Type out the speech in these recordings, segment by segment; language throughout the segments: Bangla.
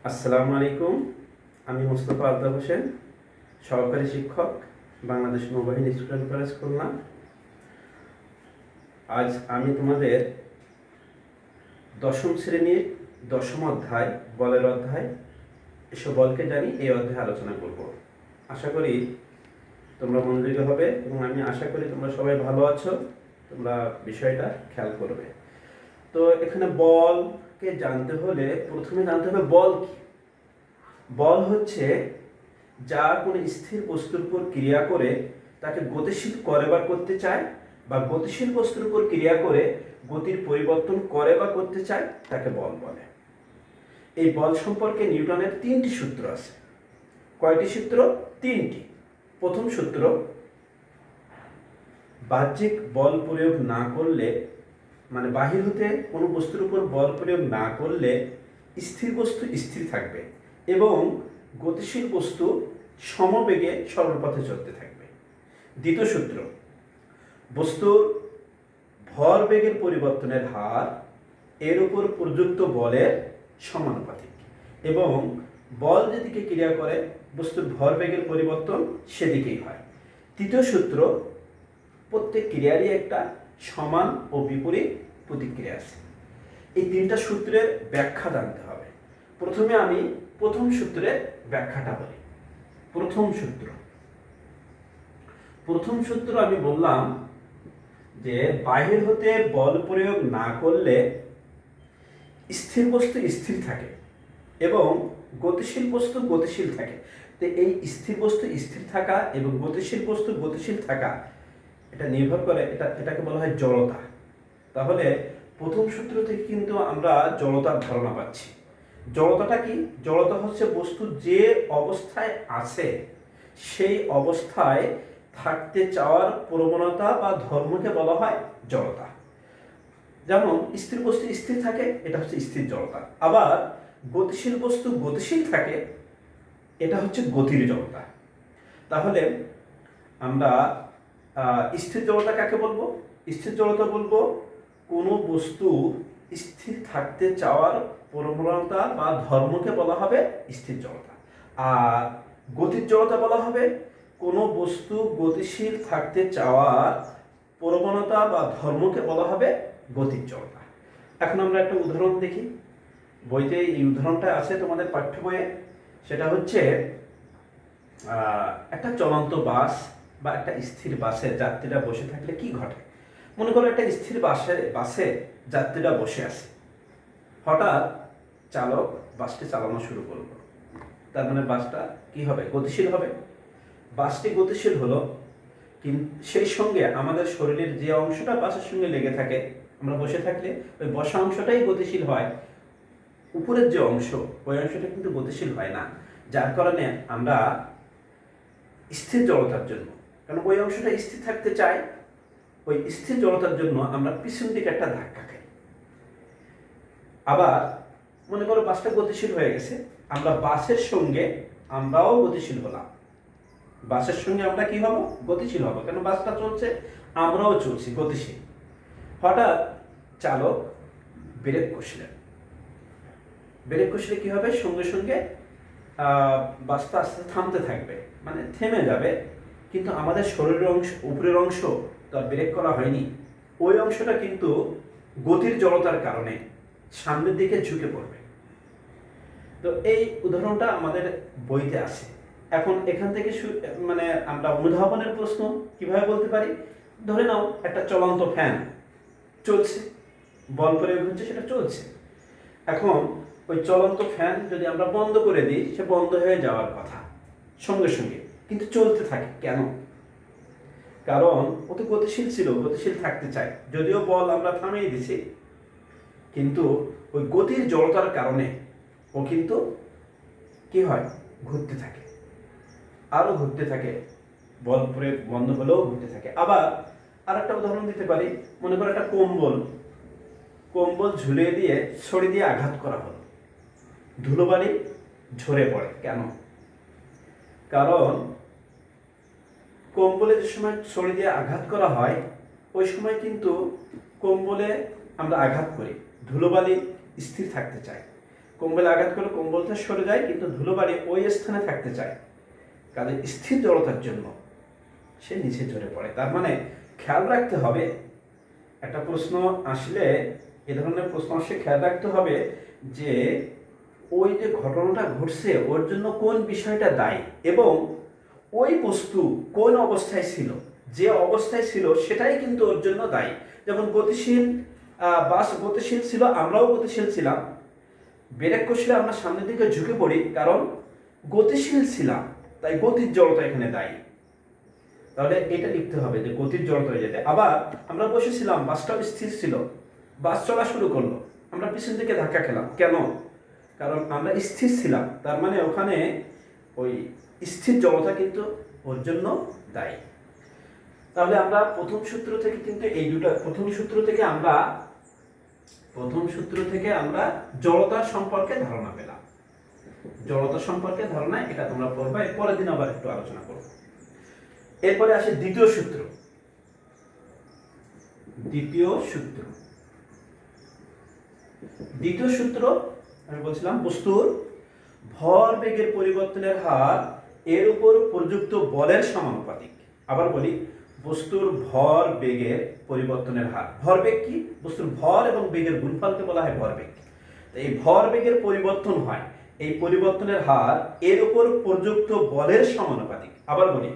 আসসালামু আলাইকুম। আমি মোস্তফা আলতাফ হোসেন, সহকারী শিক্ষক, বাংলাদেশ নৌবাহিনী স্টুডেন্ট কলেজ খুলনা। আজ আমি তোমাদের দশম শ্রেণীর দশম অধ্যায় বলের অধ্যায় এসব বলকে জানি এই অধ্যায়ে আলোচনা করব। আশা করি তোমরা মনোযোগী হবে এবং আমি আশা করি তোমরা সবাই ভালো আছো, তোমরা বিষয়টা খেয়াল করবে। তো এখানে বলকে জানতে হলে প্রথমে জানতে হবে বল কি। বল হচ্ছে যা কোনো স্থির বস্তুর উপর ক্রিয়া করে তাকে গতিশীল করে বা করতে চায়, বা গতিশীল বস্তুর উপর ক্রিয়া করে গতির পরিবর্তন করে বা করতে চায়, তাকে বল বলে। এই বল সম্পর্কে নিউটনের 3টি সূত্র আছে। কয়টি সূত্র? 3টি। প্রথম সূত্র, বাহ্যিক বল প্রয়োগ না করলে, মানে বাহির হতে কোনো বস্তুর উপর বল প্রয়োগ না করলে স্থির বস্তু স্থির থাকবে এবং গতিশীল বস্তু সমবেগে সরল পথে চলতে থাকবে। দ্বিতীয় সূত্র, বস্তুর ভর বেগের পরিবর্তনের হার এর উপর প্রযুক্ত বলের সমানুপাতিক এবং বল যেদিকে ক্রিয়া করে বস্তুর ভর বেগের পরিবর্তন সেদিকেই হয়। তৃতীয় সূত্র, প্রত্যেক ক্রিয়ারই একটা সমান ও বিপরীত প্রতিক্রিয়া আছে। এই 3টা সূত্রের ব্যাখ্যা জানতে হবে। প্রথমে আমি প্রথম সূত্রের ব্যাখ্যাটা বলি। প্রথম সূত্র আমি বললাম যে বাহির হতে বল প্রয়োগ না করলে স্থির বস্তু স্থির থাকে এবং গতিশীল বস্তু গতিশীল থাকে। তো এই স্থির বস্তু স্থির থাকা এবং গতিশীল বস্তু গতিশীল থাকা এটা নির্ভর করে, এটাকে বলা হয় জড়তা। তাহলে প্রথম সূত্র থেকে কিন্তু আমরা জড়তার ধারণা পাচ্ছি। জড়তাটা কি? জড়তা হচ্ছে বস্তু যে অবস্থায় আছে সেই অবস্থায় থাকতে চাওয়ার প্রবণতা বা ধর্মকে বলা হয় জড়তা। যেমন স্থির বস্তু স্থির থাকে, এটা হচ্ছে স্থির জড়তা। আবার গতিশীল বস্তু গতিশীল থাকে, এটা হচ্ছে গতির জড়তা। তাহলে আমরা স্থির জড়তা কাকে বলবো? স্থির জড়তা বলবো কোনো বস্তু স্থির থাকতে চাওয়ার প্রবণতা বা ধর্মকে বলা হবে স্থির জড়তা। আর গতির জড়তা বলা হবে কোনো বস্তু গতিশীল থাকতে চাওয়ার প্রবণতা বা ধর্মকে বলা হবে গতির জড়তা। এখন আমরা একটা উদাহরণ দেখি। বইতে এই উদাহরণটা আছে তোমাদের পাঠ্য বইয়ে। সেটা হচ্ছে একটা চলন্ত বাস বা একটা স্থির বাসে যাত্রীরা বসে থাকলে কি ঘটে। মনে করো একটা স্থির বাসে যাত্রীরা বসে আছে, হঠাৎ চালক বাসটি চালানো শুরু করলো। তার মানে বাসটা কি হবে? গতিশীল হবে। বাসটি গতিশীল হলো, কিন্তু সেই সঙ্গে আমাদের শরীরের যে অংশটা বাসের সঙ্গে লেগে থাকে, আমরা বসে থাকলে ওই বসা অংশটাই গতিশীল হয়, উপরের যে অংশ ওই অংশটা কিন্তু গতিশীল হয় না। যার কারণে আমরা স্থির জড়তার জন্য, কারণ ওই অংশটা স্থির থাকতে চায়, ওই স্থির জড়তার জন্য আমরা পিছন দিকে একটা ধাক্কা খাই। আবার মনে করো বাসটা গতিশীল হয়ে গেছে, আমরা বাসের সঙ্গে আমরাও গতিশীল হলাম। বাসের সঙ্গে আমরা কি হব? গতিশীল হব, কেন বাসটা চলছে, আমরাও চলছি, গতিশীল। হঠাৎ চালক ব্রেক কষলে কি হবে? সঙ্গে সঙ্গে বাসটা আস্তে থামতে থাকবে, মানে থেমে যাবে। কিন্তু আমাদের শরীরের অংশ, উপরের অংশ তো আর ব্রেক করা হয়নি, ওই অংশটা কিন্তু গতির জড়তার কারণে সামনের দিকে ঝুঁকে পড়বে। তো এই উদাহরণটা আমাদের বইতে আছে। এখন এখান থেকে মানে আমরা অনুধাবনের প্রশ্ন কিভাবে বলতে পারি? ধরে নাও একটা চলন্ত ফ্যান চলছে, বল প্রয়োগ হচ্ছে, সেটা চলছে। এখন ওই চলন্ত ফ্যান যদি আমরা বন্ধ করে দিই, সে বন্ধ হয়ে যাওয়ার কথা সঙ্গে সঙ্গে, কিন্তু চলতে থাকে কেন? কারণ ও তো গতিশীল ছিল, গতিশীল থাকতে চায়। যদিও বল আমরা থামিয়ে দিছি, কিন্তু ওই গতির জড়তার কারণে ও কিন্তু কি হয়? ঘুরতে থাকে, আরো ঘুরতে থাকে, বল প্রয়োগ বন্ধ হলেও ঘুরতে থাকে। আবার আর একটা উদাহরণ দিতে পারি। মনে করো একটা কম্বল ঝুলিয়ে দিয়ে ছড়ি দিয়ে আঘাত করা হলো, ধুলোবালি ঝরে পড়ে কেন? কারণ কম্বলে যে সময় ছড়ি দিয়ে আঘাত করা হয়, ওই সময় কিন্তু কম্বলে আমরা আঘাত করি, ধুলোবালি স্থির থাকতে চাই। কম্বলে আঘাত করলে কম্বলটা সরে যায়, কিন্তু ধুলোবালি ওই স্থানে থাকতে চায়, কাজে স্থির জড়তার জন্য সে নিচে ঝরে পড়ে। তার মানে খেয়াল রাখতে হবে, একটা প্রশ্ন আসলে, এ ধরনের প্রশ্ন আসলে খেয়াল রাখতে হবে যে ওই যে ঘটনাটা ঘটছে ওর জন্য কোন বিষয়টা দায়ী, এবং ওই বস্তু কোন অবস্থায় ছিল, যে অবস্থায় ছিল সেটাই কিন্তু ওর জন্য দায়ী। যেমন গতিশীল বাস গতিশীল ছিল, আমরাও গতিশীল ছিলাম, ব্রেক কষলে আমরা সামনের দিকে ঝুঁকে পড়ি কারণ গতিশীল ছিলাম, তাই গতির জড়তা এখানে দায়ী। তাহলে এটা লিখতে হবে যে গতির জড়তা হয়ে যেতে। আবার আমরা বসেছিলাম, বাসটাও স্থির ছিল, বাস চলা শুরু করলো, আমরা পিছন দিকে ধাক্কা খেলাম, কেন? কারণ আমরা স্থির ছিলাম, তার মানে ওখানে ওই স্থির জড়তা কিন্তু ওর জন্য দায়ী। তাহলে আমরা প্রথম সূত্র থেকে কিন্তু এই দুটো, প্রথম সূত্র থেকে আমরা জড়তা সম্পর্কে ধারণা পেলাম। জড়তা সম্পর্কে ধারণা এটা তোমরা পড়বা, এর পরের দিন আবার একটু আলোচনা করব। এরপরে আসে দ্বিতীয় সূত্র। দ্বিতীয় সূত্র আমি বলছিলাম বস্তুর ভর বেগের পরিবর্তনের হার এর উপর প্রযুক্ত বলের সমানুপাতিক। আবার বলি, বস্তুর ভর বেগের পরিবর্তনের হার। ভরবেগ কি? বস্তুর ভর এবং বেগের গুণফলকে বলা হয় ভরবেগ। এই ভর বেগের পরিবর্তন হয়, এই পরিবর্তনের হার এর উপর প্রযুক্ত বলের সমানুপাতিক। আবার বলি,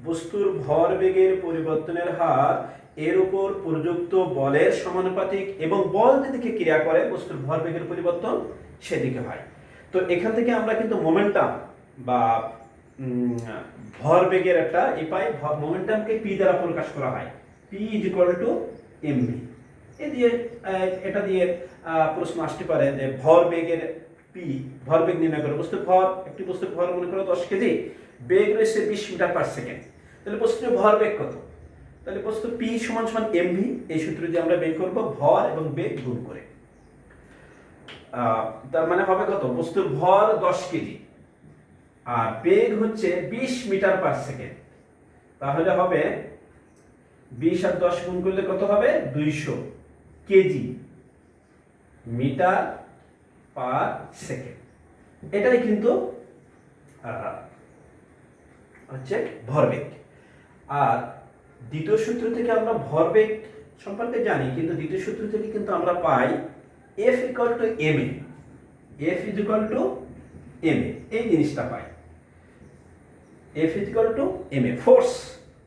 বস্তুর ভর বেগের পরিবর্তনের হার এর উপর প্রযুক্ত বলের সমানুপাতিক, এবং বল যেদিকে ক্রিয়া করে বস্তুর ভর বেগের পরিবর্তন সেদিকে হয়। তো এখান থেকে আমরা কিন্তু মোমেন্টাম বা ভর বেগের একটা পাই, মোমেন্টামকে পি দ্বারা প্রকাশ করা হয়, P is equal to MV. এটা দিয়ে প্রশ্ন আসতে পারে যে ভর বেগের পি, ভর বেগ নির্ণয় করে। বস্তুর ভর, একটি বস্তুর ভর মনে করো 10 কেজি, বেগ রয়েছে 20 মিটার পার সেকেন্ড, তাহলে বস্তুর ভর বেগ কত? তাহলে বস্তু পি সমান সমান এমভি, এই সূত্র দিয়ে আমরা বের করব ভর এবং বেগ গুণ করে। তার মানে হবে কত? বস্তুর ভর 10 কেজি আর বেগ হচ্ছে 20 মিটার পার সেকেন্ড, তাহলে হবে 20 আর 10 গুণ করলে কত হবে? 200 কেজি মিটার পার সেকেন্ড। এটাই কিন্তু হচ্ছে ভরবেগ। আর দ্বিতীয় সূত্র থেকে আমরা ভরবেগ সম্পর্কে জানি, কিন্তু দ্বিতীয় সূত্র থেকে কিন্তু আমরা পাই F equal to ma, F is equal to ma, এই জিনিসটা পাই, F is equal to ma, force.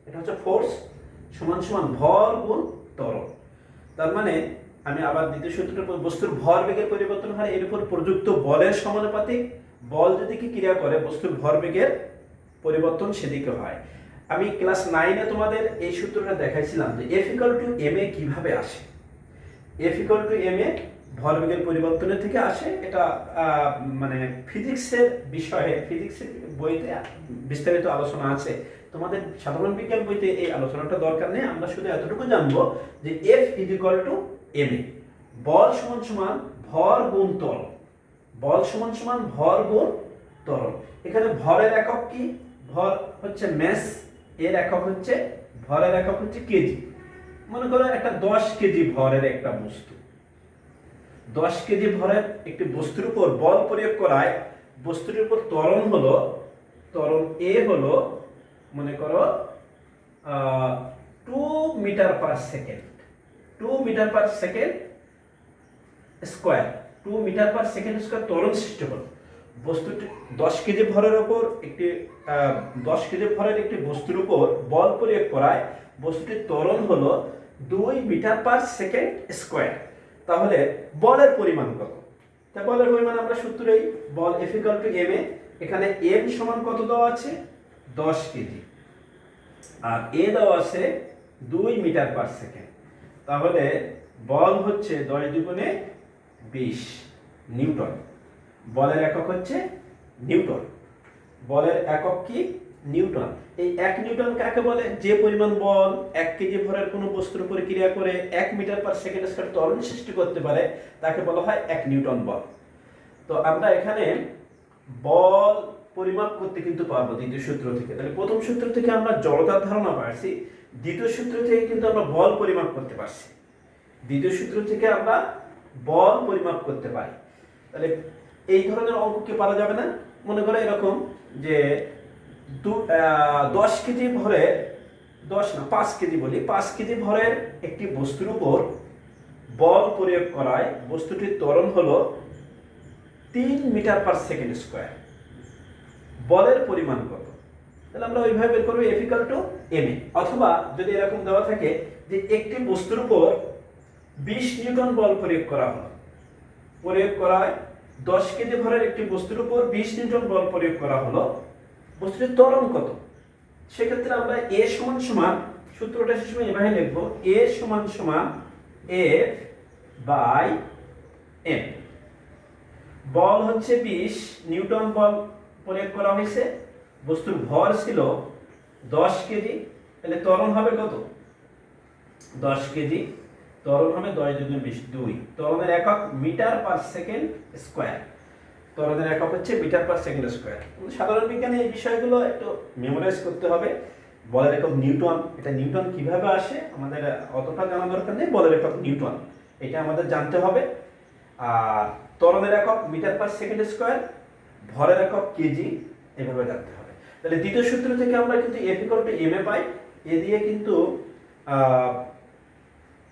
এটা হচ্ছে ফোর্স সমান সমান ভর গুণ ত্বরণ। তার মানে আমি আবার দ্বিতীয় সূত্রটা, বস্তুর ভর বেগের পরিবর্তন হয় এর উপর প্রযুক্ত বলের সমানুপাতিক, বল যেদিকে ক্রিয়া করে বস্তুর ভর বেগের পরিবর্তন সেদিকে হয়। আমি ক্লাস 9-এ তোমাদের এই সূত্রটা দেখাইছিলাম যে F ইকুয়াল টু ma কিভাবে আসে। F ইকুয়াল টু ma ভরবেগের পরিবর্তনের থেকে আসে। এটা মানে ফিজিক্সের বিষয়ে, ফিজিক্সের বইতে বিস্তারিত আলোচনা আছে, তোমাদের সাধারণ বিজ্ঞান বইতে এই আলোচনাটা দরকার নেই। আমরা শুধু এতটুকু জানবো যে F is equal to ma, বল সমান সমান ভর গুণ ত্বরণ, বল সমান সমান ভর গুণ ত্বরণ। এখানে ভরের একক কি? ভর হচ্ছে ম্যাস, এর একক হচ্ছে, ভরের একক হচ্ছে কেজি। মনে করো একটা 10 কেজি ভরের একটা বস্তু, 10 কেজি ভরের একটি বস্তুর উপর বল প্রয়োগ করায় বস্তুটির উপর ত্বরণ হলো, ত্বরণ এ হলো মনে করো 2 metre per second, 2 metre per second square, 2 metre per second square ত্বরণ সৃষ্টি হলো। বস্তুটি 10 কেজি ভরের উপর একটি 10 কেজি ভরের একটি বস্তুর উপর বল প্রয়োগ করায় বস্তুটির ত্বরণ হলো 2 মিটার পার সেকেন্ড স্কয়ার। তাহলে বলের পরিমাণ কত? তা বলের পরিমাণ আমরা সূত্রেই, বল F ইকুয়াল টু ma, এখানে m সমান কত দেওয়া আছে? 10 কেজি, আর a দেওয়া আছে 2 মিটার পার সেকেন্ড। তাহলে বল হচ্ছে 10 দুগুণে 20 নিউটন, বলের একক হচ্ছে নিউটন, বলের একক কি? নিউটন। এই 1 নিউটন কাকে বলে? যে পরিমাণ বল 1 কেজি ভরের কোনো বস্তুর উপর ক্রিয়া করে 1 মিটার পার সেকেন্ড স্কয়ার ত্বরণ সৃষ্টি করতে পারে, তাকে বলা হয় 1 নিউটন বল। তো আমরা এখানে বল পরিমাপ করতে কিন্তু পারবো দ্বিতীয় সূত্র থেকে। তাহলে প্রথম সূত্র থেকে আমরা জড়তার ধারণা পাচ্ছি, দ্বিতীয় সূত্র থেকে কিন্তু আমরা বল পরিমাপ করতে পারছি, দ্বিতীয় সূত্র থেকে আমরা বল পরিমাপ করতে পারি। তাহলে এই ধরনের অঙ্ক কি পারা যাবে না? মনে করো এরকম যে 10 কেজি ভরের, 10 না 5 কেজি বলি, 5 কেজি ভরের একটি বস্তুর উপর বল প্রয়োগ করায় বস্তুটির ত্বরণ হলো 3 মিটার পার সেকেন্ড স্কোয়ার। বলের পরিমাণ কত? তাহলে আমরা ওইভাবে বের করবো F = ma। অথবা যদি এরকম দেওয়া থাকে যে একটি বস্তুর উপর 20 নিউটন বল প্রয়োগ করা হলো, প্রয়োগ করায় 10 কেজি ভরের একটি বস্তুর উপর 20 নিউটন বল প্রয়োগ করা হলো, বস্তুটির ত্বরণ কত? সেক্ষেত্রে আমরা a সমান সমান, সূত্রটা শেষ সময় এভাবে লিখবো, a সমান সমান F/m। বল হচ্ছে 20 নিউটন বল প্রয়োগ করা হয়েছে, বস্তুর ভর ছিল 10 কেজি, তাহলে ত্বরণ হবে কত? 10 কেজি, ত্বরণ হবে 10 × 20 2। ত্বরণের একক মিটার পার সেকেন্ড স্কয়ার। ত্বরণের একক হচ্ছে মিটার পার সেকেন্ড স্কয়ার। সাধারণ বিজ্ঞানে এই বিষয়গুলো একটু মেমোরাইজ করতে হবে। বলের একক নিউটন, এটা নিউটন কিভাবে আসে আমাদের অতটা জানা দরকার নেই। বলের একক নিউটন, এটা আমাদের জানতে হবে। আর ত্বরণের একক মিটার পার সেকেন্ড স্কয়ার, ভরের একক কেজি, এভাবে জানতে হবে। তাহলে দ্বিতীয় সূত্র থেকে আমরা কিন্তু F = ma পাই। এ দিয়ে কিন্তু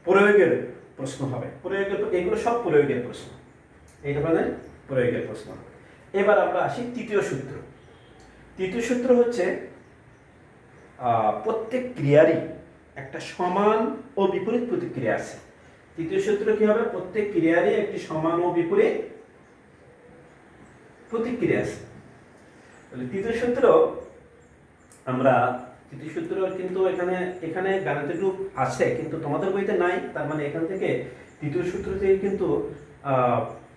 প্রয়োগের প্রশ্ন হবে। প্রয়োগের, এগুলো সব প্রয়োগের প্রশ্ন, এই ধরনের প্রয়োগের প্রশ্ন। এবার আমরা আসি তৃতীয় সূত্র। তৃতীয় সূত্র হচ্ছে প্রত্যেক ক্রিয়ারই একটা সমান ও বিপরীত প্রতিক্রিয়া আছে। তৃতীয় সূত্র কি হবে? প্রত্যেক ক্রিয়ারই একটি সমান ও বিপরীত প্রতিক্রিয়া আছে। তাহলে তৃতীয় সূত্র, আমরা তৃতীয় সূত্র কিন্তু এখানে গাণিতিক রূপ আছে কিন্তু তোমাদের বইতে নাই। তার মানে এখান থেকে তৃতীয় সূত্র থেকে কিন্তু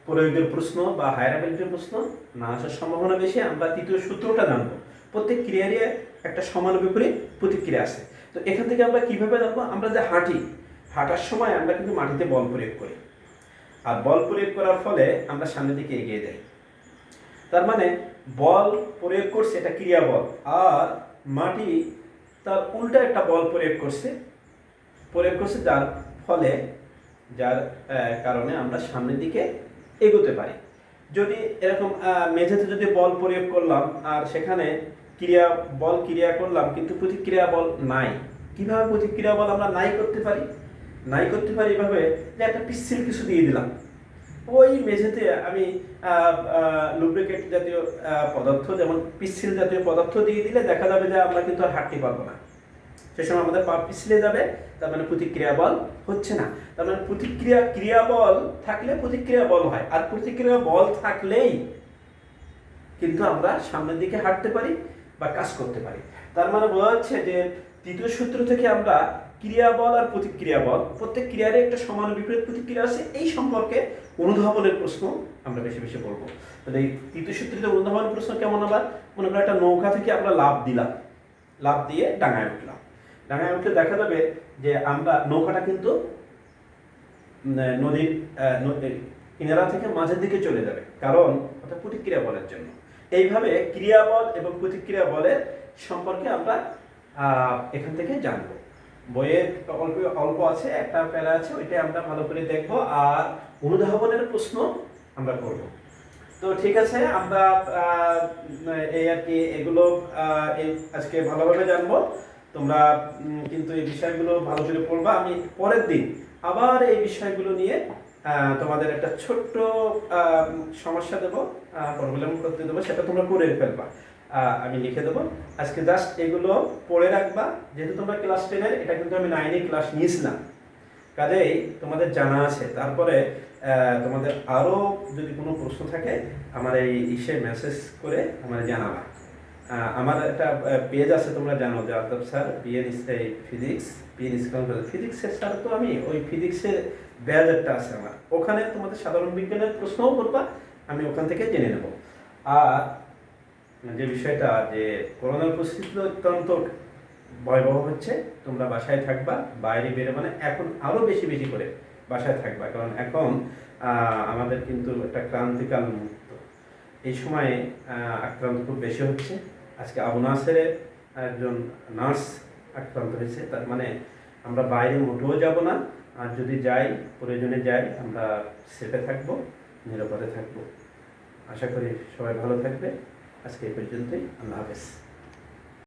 প্রয়োগের প্রশ্ন বা হায়ার অ্যাবিলিটির প্রশ্ন না আসার সম্ভাবনা বেশি। আমরা তৃতীয় সূত্রটা জানবো, প্রত্যেক ক্রিয়ারই একটা সমান বিপরীত প্রতিক্রিয়া আছে। তো এখান থেকে আমরা কিভাবে জানবো? আমরা যে হাঁটার সময় আমরা কিন্তু মাটিতে বল প্রয়োগ করি, আর বল প্রয়োগ করার ফলে আমরা সামনের দিকে এগিয়ে যাই। তার মানে বল প্রয়োগ করছে, এটা ক্রিয়া বল, আর মাটি তার উল্টা একটা বল প্রয়োগ করছে, যার কারণে আমরা সামনের দিকে এগোতে পারি। যদি এরকম মেঝেতে যদি বল প্রয়োগ করলাম আর সেখানে ক্রিয়া করলাম কিন্তু প্রতিক্রিয়া বল নাই, কিভাবে প্রতিক্রিয়া বল আমরা নাই করতে পারি? এভাবে যে একটা পিচ্ছিল কিছু দিয়ে দিলাম, ওই মেঝেতে আমি লুব্রিকেট জাতীয় পদার্থ, যেমন পিচ্ছিল জাতীয় পদার্থ দিয়ে দিলে দেখা যাবে যে আমরা কিন্তু আর হাঁটতে পারবো না, সে সময় আমাদের পা পিছলে যাবে। তার মানে প্রতিক্রিয়া বল হচ্ছে না। তার মানে ক্রিয়া বল থাকলে প্রতিক্রিয়া বল হয়, আর প্রতিক্রিয়া বল থাকলেই কিন্তু আমরা সামনের দিকে হাঁটতে পারি বা কাজ করতে পারি। তার মানে বোঝা যাচ্ছে যে তৃতীয় সূত্র থেকে আমরা ক্রিয়া বল আর প্রতিক্রিয়া বল, প্রত্যেক ক্রিয়ারই একটা সমান বিপরীত প্রতিক্রিয়া আছে, এই সম্পর্কে অনুধাবনের প্রশ্ন আমরা বেশি বেশি পড়বো। তাহলে এই তৃতীয় সূত্রিত অনুধাবনের প্রশ্ন কেমন? আবার মনে করো একটা নৌকা থেকে আমরা লাফ দিয়ে ডাঙায় উঠলাম। ডাঙায় উঠে দেখা যাবে যে আমরা নৌকাটা কিন্তু নদীর কিনারা থেকে মাঝের দিকে চলে যাবে, কারণ ওটা প্রতিক্রিয়া বলের জন্য। এইভাবে ক্রিয়া বল এবং প্রতিক্রিয়া বলের সম্পর্কে আমরা এখান থেকে জানবো। বইয়ের অল্প আছে, একটা প্যারা আছে, ওইটাই আমরা ভালো করে দেখবো, আর অনুধাবনের প্রশ্ন আমরা করব। তো ঠিক আছে, আমরা এই আর কি এগুলো আজকে ভালোভাবে জানবো। তোমরা কিন্তু এই বিষয়গুলো ভালো করে পড়বা। আমি পরের দিন আবার এই বিষয়গুলো নিয়ে তোমাদের একটা ছোট্ট সমস্যা দেবো, প্রবলেম করতে দেবো, সেটা তোমরা করে ফেলবা, আমি লিখে দেবো। আজকে জাস্ট এগুলো পড়ে রাখবা, যেহেতু তোমরা ক্লাস 10-এর, এটা কিন্তু আমি 9-এ ক্লাস নিয়েছিলাম, কাজেই তোমাদের জানা আছে। তারপরে তোমাদের আরও যদি কোনো প্রশ্ন থাকে আমার এই মেসেজ করে আমার জানাবা। আমার একটা পেজ আছে, তোমরা জানো যে আলতাফ স্যার ফিজিক্সের স্যার, তো আমি ওই ফিজিক্সের ব্যাচ একটা আছে আমার, ওখানে তোমাদের সাধারণ বিজ্ঞানের প্রশ্নও করবা, আমি ওখান থেকে জেনে নেব। আর যে বিষয়টা যে করোনার পরিস্থিতি অত্যন্ত ভয়াবহ হচ্ছে, তোমরা বাসায় থাকবা, বাইরে বেরোবে না। এখন আরও বেশি বেশি করে বাসায় থাকবা, কারণ এখন আমাদের কিন্তু একটা ক্রান্তিকাল মুহূর্ত। এই সময়ে আক্রান্ত খুব বেশি হচ্ছে। আজকে আবু নাসেরের একজন নার্স আক্রান্ত হয়েছে। তার মানে আমরা বাইরে মোটেও যাব না, আর যদি যাই, প্রয়োজনে যাই, আমরা সেফে থাকবো, নিরাপদে থাকবো। আশা করি সবাই ভালো থাকবে। আজকে এই পর্যন্তই। আল্লাহ হাফেজ।